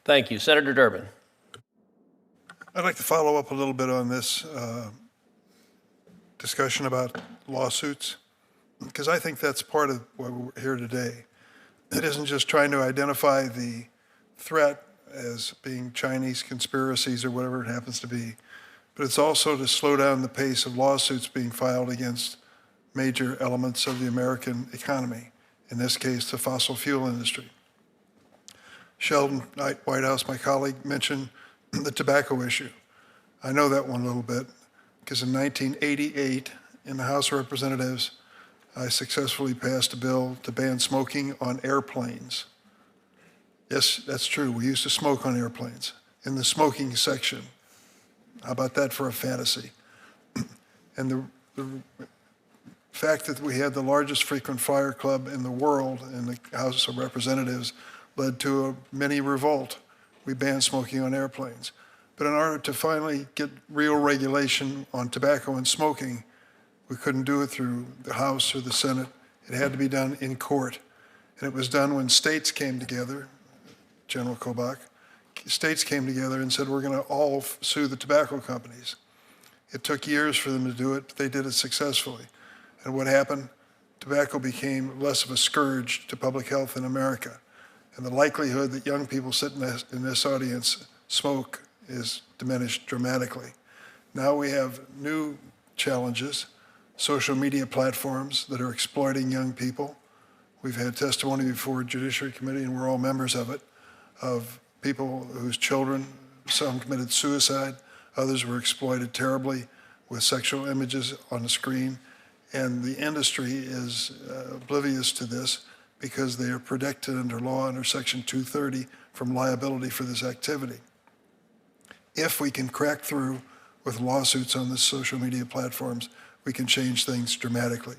Thank you. Senator Durbin. I'd like to follow up a little bit on this discussion about lawsuits, because I think that's part of why we're here today. It isn't just trying to identify the threat as being Chinese conspiracies or whatever it happens to be, but it's also to slow down the pace of lawsuits being filed against major elements of the American economy, in this case, the fossil fuel industry. Sheldon Knight, White House, my colleague, mentioned the tobacco issue. I know that one a little bit because in 1988, in the House of Representatives, I successfully passed a bill to ban smoking on airplanes. Yes, that's true. We used to smoke on airplanes in the smoking section. How about that for a fantasy? And the fact that we had the largest frequent flyer club in the world in the House of Representatives led to a mini revolt. We banned smoking on airplanes. But in order to finally get real regulation on tobacco and smoking, we couldn't do it through the House or the Senate. It had to be done in court. And it was done when states came together, General Kobach, states came together and said, we're going to all sue the tobacco companies. It took years for them to do it, but they did it successfully. And what happened? Tobacco became less of a scourge to public health in America. And the likelihood that young people sitting in this audience smoke is diminished dramatically. Now we have new challenges, social media platforms that are exploiting young people. We've had testimony before Judiciary Committee, and we're all members of it, of people whose children, some committed suicide, others were exploited terribly with sexual images on the screen. And the industry is oblivious to this because they are protected under law under Section 230 from liability for this activity. If we can crack through with lawsuits on the social media platforms, we can change things dramatically.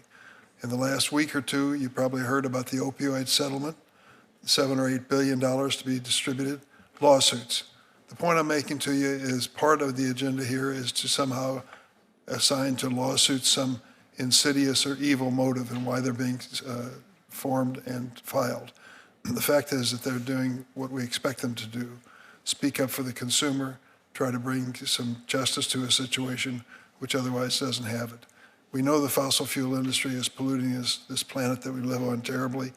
In the last week or two, you probably heard about the opioid settlement, $7 or $8 billion to be distributed, lawsuits. The point I'm making to you is part of the agenda here is to somehow assign to lawsuits some insidious or evil motive and why they're being formed and filed. The fact is that they're doing what we expect them to do, speak up for the consumer, try to bring some justice to a situation which otherwise doesn't have it. We know the fossil fuel industry is polluting this planet that we live on terribly.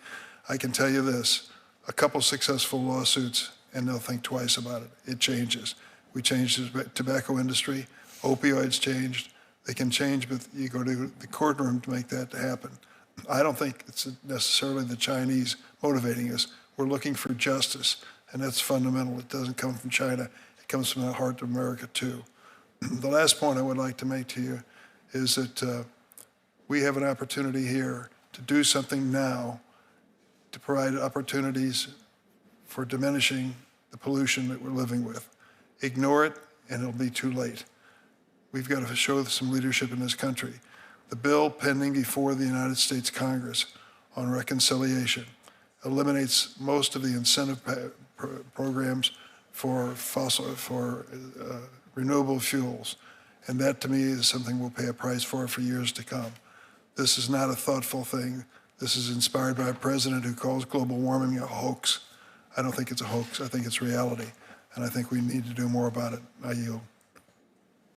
I can tell you this, a couple successful lawsuits and they'll think twice about it. It changes. We changed the tobacco industry, opioids changed. They can change, but you go to the courtroom to make that happen. I don't think it's necessarily the Chinese motivating us. We're looking for justice, and that's fundamental. It doesn't come from China. It comes from the heart of America, too. The last point I would like to make to you is that we have an opportunity here to do something now to provide opportunities for diminishing the pollution that we're living with. Ignore it, and it'll be too late. We've got to show some leadership in this country. The bill pending before the United States Congress on reconciliation eliminates most of the incentive programs for renewable fuels. And that, to me, is something we'll pay a price for years to come. This is not a thoughtful thing. This is inspired by a president who calls global warming a hoax. I don't think it's a hoax. I think it's reality. And I think we need to do more about it. I yield.